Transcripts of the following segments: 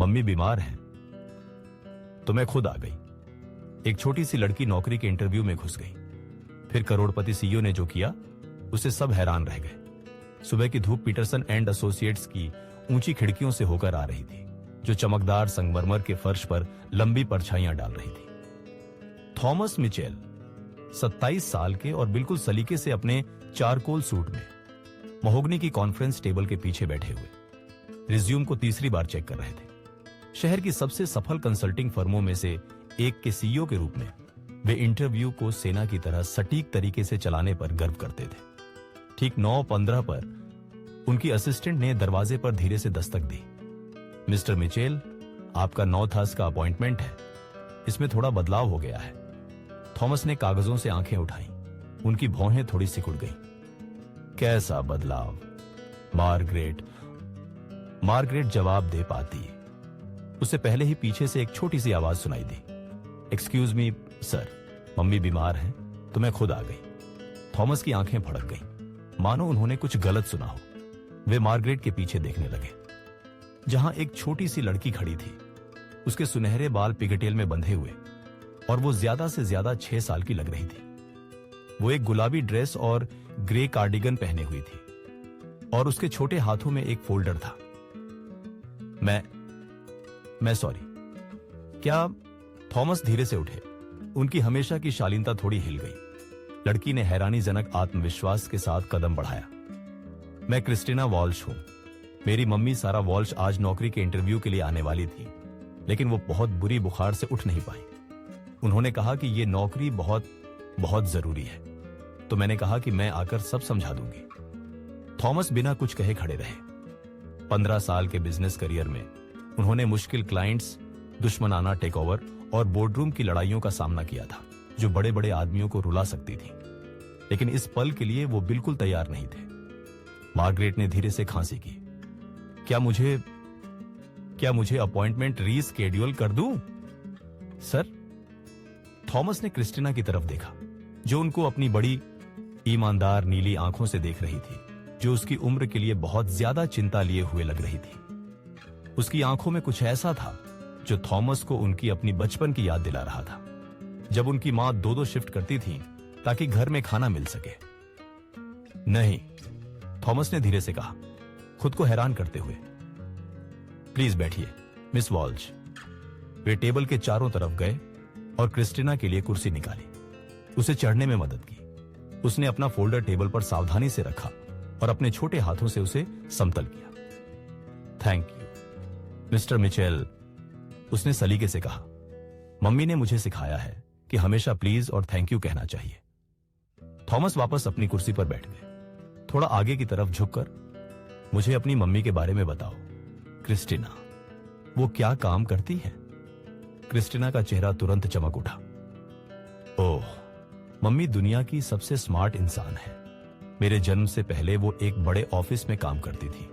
Mummy बीमार हैं, तो मैं खुद आ गई। एक छोटी सी लड़की नौकरी के इंटरव्यू में घुस गई। फिर करोड़पति सीईओ ने जो किया उससे सब हैरान रह गए। सुबह की धूप पीटरसन एंड एसोसिएट्स की ऊंची खिड़कियों से होकर आ रही थी, जो चमकदार संगमरमर के फर्श पर लंबी परछाइयां डाल रही थी। थॉमस मिचेल 27 साल के और बिल्कुल सलीके से अपने चारकोल सूट में महोगनी की कॉन्फ्रेंस टेबल के पीछे बैठे हुए रिज्यूम को तीसरी बार चेक कर रहे थे। शहर की सबसे सफल कंसल्टिंग फर्मों में से एक के सीईओ के रूप में वे इंटरव्यू को सेना की तरह सटीक तरीके से चलाने पर गर्व करते थे। ठीक 9:15 पर उनकी असिस्टेंट ने दरवाजे पर धीरे से दस्तक दी। मिस्टर मिचेल, आपका 9:10 का अपॉइंटमेंट है, इसमें थोड़ा बदलाव हो गया है। थॉमस ने कागजों से आंखें उठाई। उनकी भौहें थोड़ी सिकुड़ गईं। कैसा बदलाव? मार्गरेट जवाब दे पाती। उससे पहले ही पीछे से एक छोटी सी आवाज सुनाई दी। एक्सक्यूज मी सर, मम्मी बीमार हैं, तो मैं खुद आ गई। थॉमस की आंखें फड़क गईं, मानो उन्होंने कुछ गलत सुना हो। वे मार्गरेट के पीछे देखने लगे, जहां एक छोटी सी लड़की खड़ी थी। उसके सुनहरे बाल पिगटेल में बंधे हुए और वो ज्यादा से ज्यादा 6 साल की लग रही थी। वो एक गुलाबी ड्रेस और ग्रे कार्डिगन पहने हुई थी और उसके छोटे हाथों में एक फोल्डर था। मैं सॉरी। क्या? थॉमस धीरे से उठे। उनकी हमेशा की शालीनता थोड़ी हिल गई। लड़की ने हैरानीजनक आत्मविश्वास के साथ कदम बढ़ाया। मैं क्रिस्टीना वॉल्श हूं। मेरी मम्मी सारा वॉल्श आज नौकरी के इंटरव्यू के लिए आने वाली थी, लेकिन वो बहुत बुरी बुखार से उठ नहीं पाई। उन्होंने कहा कि ये नौकरी बहुत बहुत जरूरी है, तो मैंने कहा कि मैं आकर सब समझा दूंगी। थॉमस बिना कुछ कहे खड़े रहे। 15 साल के बिजनेस करियर में उन्होंने मुश्किल क्लाइंट्स, दुश्मनाना टेकओवर और बोर्डरूम की लड़ाइयों का सामना किया था, जो बड़े बड़े आदमियों को रुला सकती थी। लेकिन इस पल के लिए वो बिल्कुल तैयार नहीं थे। मार्गरेट ने धीरे से खांसी की। क्या मुझे अपॉइंटमेंट रीस्केड्यूल कर दूं? सर? थॉमस ने क्रिस्टीना की तरफ देखा, जो उनको अपनी बड़ी ईमानदार नीली आंखों से देख रही थी, जो उसकी उम्र के लिए बहुत ज्यादा चिंता लिए हुए लग रही थी। उसकी आंखों में कुछ ऐसा था जो थॉमस को उनकी अपनी बचपन की याद दिला रहा था, जब उनकी मां 2-2 शिफ्ट करती थी ताकि घर में खाना मिल सके। नहीं, थॉमस ने धीरे से कहा, खुद को हैरान करते हुए। प्लीज बैठिए मिस वॉल्श। वे टेबल के चारों तरफ गए और क्रिस्टीना के लिए कुर्सी निकाली। उसे चढ़ने में मदद की। उसने अपना फोल्डर टेबल पर सावधानी से रखा और अपने छोटे हाथों से उसे समतल किया। थैंक यू मिस्टर मिचेल, उसने सलीके से कहा। मम्मी ने मुझे सिखाया है कि हमेशा प्लीज और थैंक यू कहना चाहिए। थॉमस वापस अपनी कुर्सी पर बैठ गए। थोड़ा आगे की तरफ झुककर, मुझे अपनी मम्मी के बारे में बताओ क्रिस्टीना, वो क्या काम करती है? क्रिस्टीना का चेहरा तुरंत चमक उठा। ओह, मम्मी दुनिया की सबसे स्मार्ट इंसान है। मेरे जन्म से पहले वो एक बड़े ऑफिस में काम करती थी,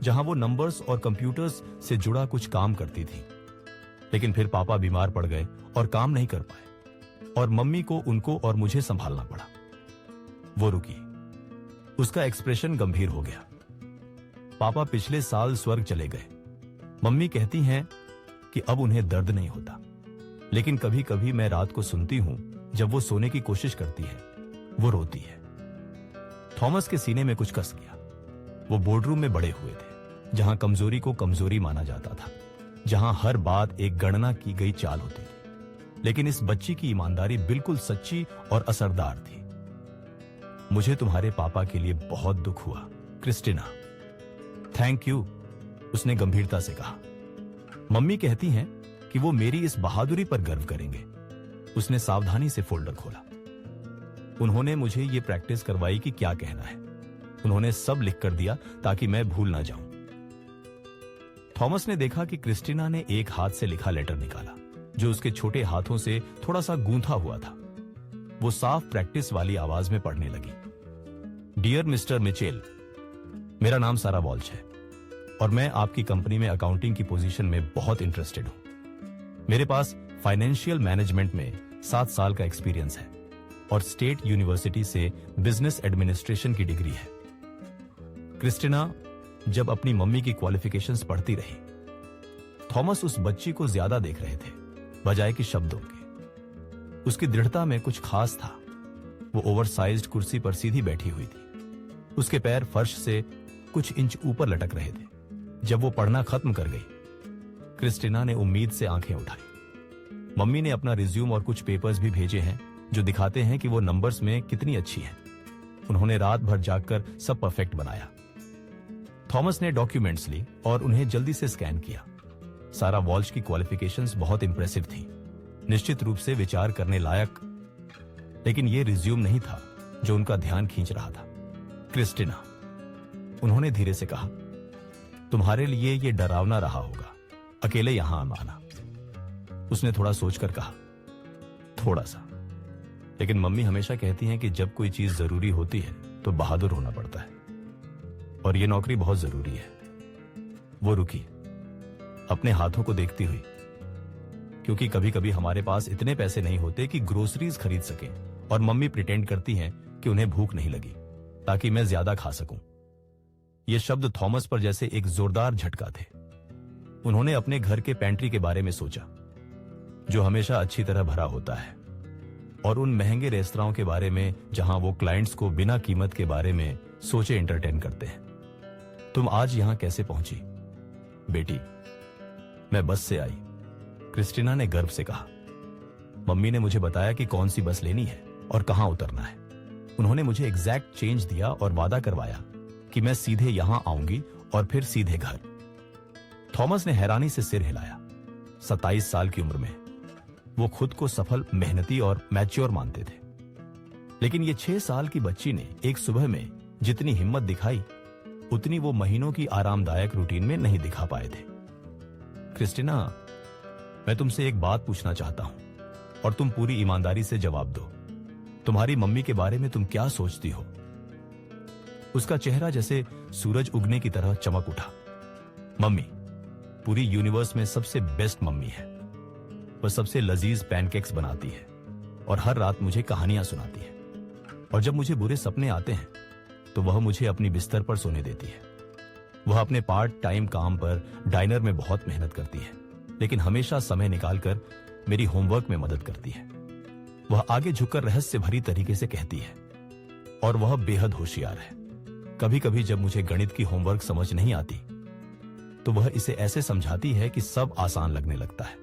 जहां वो नंबर्स और कंप्यूटर्स से जुड़ा कुछ काम करती थी। लेकिन फिर पापा बीमार पड़ गए और काम नहीं कर पाए और मम्मी को उनको और मुझे संभालना पड़ा। वो रुकी। उसका एक्सप्रेशन गंभीर हो गया। पापा पिछले साल स्वर्ग चले गए। मम्मी कहती हैं कि अब उन्हें दर्द नहीं होता, लेकिन कभी कभी मैं रात को सुनती हूं, जब वो सोने की कोशिश करती है, वो रोती है। थॉमस के सीने में कुछ कस गया। वो बोर्डरूम में बड़े हुए थे, जहां कमजोरी को कमजोरी माना जाता था, जहां हर बात एक गणना की गई चाल होती थी। लेकिन इस बच्ची की ईमानदारी बिल्कुल सच्ची और असरदार थी। मुझे तुम्हारे पापा के लिए बहुत दुख हुआ क्रिस्टीना। थैंक यू, उसने गंभीरता से कहा। मम्मी कहती हैं कि वो मेरी इस बहादुरी पर गर्व करेंगे। उसने सावधानी से फोल्डर खोला। उन्होंने मुझे ये प्रैक्टिस करवाई कि क्या कहना है। उन्होंने सब लिख कर दिया ताकि मैं भूल ना जाऊं। थॉमस ने देखा कि क्रिस्टीना ने एक हाथ से लिखा लेटर निकाला, जो उसके छोटे हाथों से थोड़ा सा गूंथा हुआ था। वो साफ प्रैक्टिस वाली आवाज में पढ़ने लगी। डियर मिस्टर मिचेल, मेरा नाम सारा वॉल्श है और मैं आपकी कंपनी में अकाउंटिंग की पोजीशन में बहुत इंटरेस्टेड हूं। मेरे पास फाइनेंशियल मैनेजमेंट में 7 साल का एक्सपीरियंस है और स्टेट यूनिवर्सिटी से बिजनेस एडमिनिस्ट्रेशन की डिग्री है। क्रिस्टीना जब अपनी मम्मी की क्वालिफिकेशंस पढ़ती रही, थॉमस उस बच्ची को ज्यादा देख रहे थे बजाय कि शब्दों के। उसकी दृढ़ता में कुछ खास था। वो ओवरसाइज्ड कुर्सी पर सीधी बैठी हुई थी। उसके पैर फर्श से कुछ इंच ऊपर लटक रहे थे। जब वो पढ़ना खत्म कर गई, क्रिस्टिना ने उम्मीद से आंखें उठाई। मम्मी ने अपना रिज्यूम और कुछ पेपर्स भी भेजे हैं जो दिखाते हैं कि वो नंबर्स में कितनी अच्छी है। उन्होंने रात भर जागकर सब परफेक्ट बनाया। थॉमस ने डॉक्यूमेंट्स ली और उन्हें जल्दी से स्कैन किया। सारा वॉल्श की क्वालिफिकेशंस बहुत इंप्रेसिव थी, निश्चित रूप से विचार करने लायक। लेकिन यह रिज्यूम नहीं था जो उनका ध्यान खींच रहा था। क्रिस्टिना, उन्होंने धीरे से कहा, तुम्हारे लिए यह डरावना रहा होगा अकेले यहां आना। उसने थोड़ा सोचकर कहा, थोड़ा सा। लेकिन मम्मी हमेशा कहती हैं कि जब कोई चीज जरूरी होती है तो बहादुर होना पड़ता है, और यह नौकरी बहुत जरूरी है। वो रुकी, अपने हाथों को देखती हुई, क्योंकि कभी कभी हमारे पास इतने पैसे नहीं होते कि ग्रोसरीज खरीद सकें, और मम्मी प्रिटेंड करती हैं कि उन्हें भूख नहीं लगी ताकि मैं ज्यादा खा सकूं। ये शब्द थॉमस पर जैसे एक जोरदार झटका थे। उन्होंने अपने घर के पेंट्री के बारे में सोचा, जो हमेशा अच्छी तरह भरा होता है, और उन महंगे रेस्तरां के बारे में जहां वो क्लाइंट्स को बिना कीमत के बारे में सोचे एंटरटेन करते हैं। तुम आज यहां कैसे पहुंची? बेटी, मैं बस से आई, क्रिस्टिना ने गर्व से कहा। मम्मी ने मुझे बताया कि कौन सी बस लेनी है और कहां उतरना है। उन्होंने मुझे एग्जैक्ट चेंज दिया और वादा करवाया कि मैं सीधे यहां आऊंगी और फिर सीधे घर। थॉमस ने हैरानी से सिर हिलाया। 27 साल की उम्र में वो खुद को सफल, मेहनती और मैच्योर मानते थे। लेकिन ये 6 साल की बच्ची ने एक सुबह में जितनी हिम्मत दिखाई, उतनी वो महीनों की आरामदायक रूटीन में नहीं दिखा पाए थे। क्रिस्टिना, मैं तुमसे एक बात पूछना चाहता हूं और तुम पूरी ईमानदारी से जवाब दो। तुम्हारी मम्मी के बारे में तुम क्या सोचती हो? उसका चेहरा जैसे सूरज उगने की तरह चमक उठा। मम्मी पूरी यूनिवर्स में सबसे बेस्ट मम्मी है। वह सबसे लजीज पैनकेक्स बनाती है और हर रात मुझे कहानियां सुनाती है, और जब मुझे बुरे सपने आते हैं तो वह मुझे अपनी बिस्तर पर सोने देती है। वह अपने पार्ट टाइम काम पर डाइनर में बहुत मेहनत करती है, लेकिन हमेशा समय निकालकर मेरी होमवर्क में मदद करती है। वह आगे झुककर रहस्य भरी तरीके से कहती है, और वह बेहद होशियार है। कभी कभी जब मुझे गणित की होमवर्क समझ नहीं आती तो वह इसे ऐसे समझाती है कि सब आसान लगने लगता है।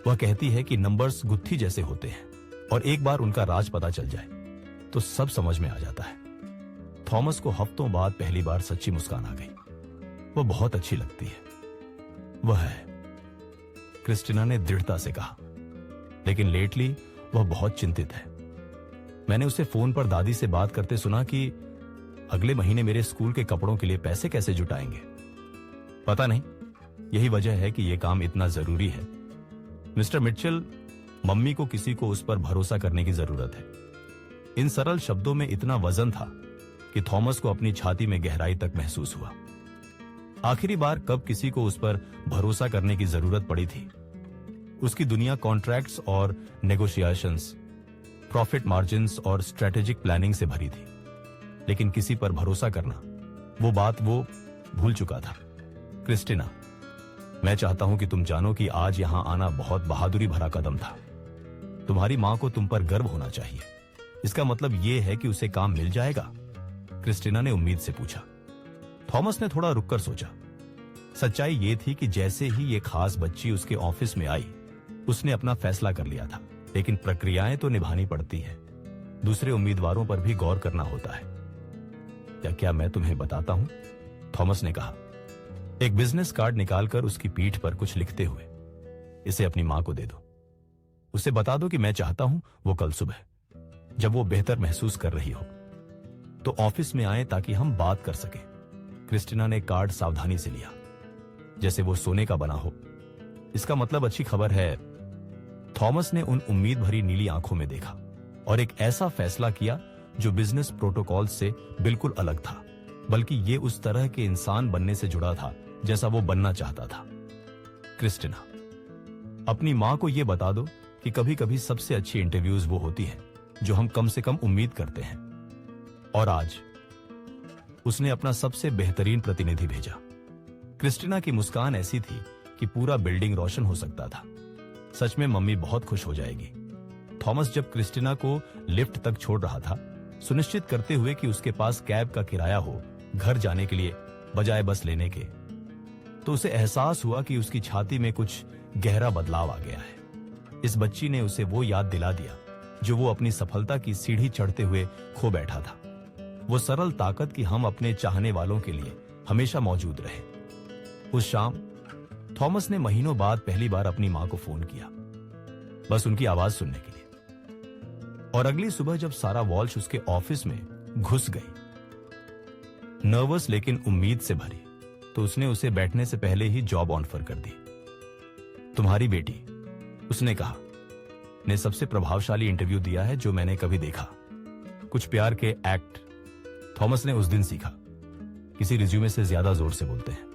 वह कहती है कि नंबर्स गुत्थी जैसे होते हैं, और एक बार उनका राज पता चल जाए तो सब समझ में आ जाता है। थॉमस को हफ्तों बाद पहली बार सच्ची मुस्कान आ गई। वह बहुत अच्छी लगती है। वह है, क्रिस्टिना ने दृढ़ता से कहा। लेकिन लेटली वह बहुत चिंतित है। मैंने उसे फोन पर दादी से बात करते सुना कि अगले महीने मेरे स्कूल के कपड़ों के लिए पैसे कैसे जुटाएंगे। पता नहीं, यही वजह है कि यह काम इतना जरूरी है। मिस्टर मिटचल, मम्मी को किसी को उस पर भरोसा करने की जरूरत है। इन सरल शब्दों में इतना वजन था कि थॉमस को अपनी छाती में गहराई तक महसूस हुआ। आखिरी बार कब किसी को उस पर भरोसा करने की जरूरत पड़ी थी? उसकी दुनिया कॉन्ट्रैक्ट्स और नेगोशिएशंस, प्रॉफिट मार्जिन्स और स्ट्रेटेजिक प्लानिंग से भरी थी। लेकिन किसी पर भरोसा करना, वो बात वो भूल चुका था। क्रिस्टिना, मैं चाहता हूं कि तुम जानो कि आज यहां आना बहुत बहादुरी भरा कदम था। तुम्हारी मां को तुम पर गर्व होना चाहिए। इसका मतलब यह है कि उसे काम मिल जाएगा? क्रिस्टिना ने उम्मीद से पूछा। थॉमस ने थोड़ा रुककर सोचा। सच्चाई यह थी कि जैसे ही ये खास बच्ची उसके ऑफिस में आई, उसने अपना फैसला कर लिया था। लेकिन प्रक्रियाएं तो निभानी पड़ती है। दूसरे उम्मीदवारों पर भी गौर करना होता है। क्या मैं तुम्हें बताता हूं? थॉमस ने कहा, एक बिजनेस कार्ड निकालकर उसकी पीठ पर कुछ लिखते हुए। इसे अपनी मां को दे दो। उसे बता दो कि मैं चाहता हूं वो कल सुबह, जब वो बेहतर महसूस कर रही हो, तो ऑफिस में आए ताकि हम बात कर सके। क्रिस्टिना ने कार्ड सावधानी से लिया, जैसे वो सोने का बना हो। इसका मतलब अच्छी खबर है। थॉमस ने उन उम्मीद भरी नीली आंखों में देखा और एक ऐसा फैसला किया जो बिजनेस प्रोटोकॉल से बिल्कुल अलग था, बल्कि ये उस तरह के इंसान बनने से जुड़ा था जैसा वो बनना चाहता था। क्रिस्टिना, अपनी मां को यह बता दो कि कभी कभी सबसे अच्छी इंटरव्यूज वो होती हैं जो हम कम से कम उम्मीद करते हैं। और आज उसने अपना सबसे बेहतरीन प्रतिनिधि भेजा। क्रिस्टिना की मुस्कान ऐसी थी कि पूरा बिल्डिंग रोशन हो सकता था। सच में मम्मी बहुत खुश हो जाएगी। थॉमस जब क्रिस्टिना को लिफ्ट तक छोड़ रहा था, सुनिश्चित करते हुए कि उसके पास कैब का किराया हो घर जाने के लिए बजाय बस लेने के, तो उसे एहसास हुआ कि उसकी छाती में कुछ गहरा बदलाव आ गया है। इस बच्ची ने उसे वो याद दिला दिया जो वो अपनी सफलता की सीढ़ी चढ़ते हुए खो बैठा था। वो सरल ताकत कि हम अपने चाहने वालों के लिए हमेशा मौजूद रहे। उस शाम थॉमस ने महीनों बाद पहली बार अपनी मां को फोन किया, बस उनकी आवाज सुनने के लिए। और अगली सुबह जब सारा वॉल्श उसके ऑफिस में घुस गई, नर्वस लेकिन उम्मीद से भरी, तो उसने उसे बैठने से पहले ही जॉब ऑफर कर दी। तुम्हारी बेटी, उसने कहा, ने सबसे प्रभावशाली इंटरव्यू दिया है जो मैंने कभी देखा। कुछ प्यार के एक्ट थॉमस ने उस दिन सीखा किसी रिज्यूमे से ज्यादा जोर से बोलते हैं।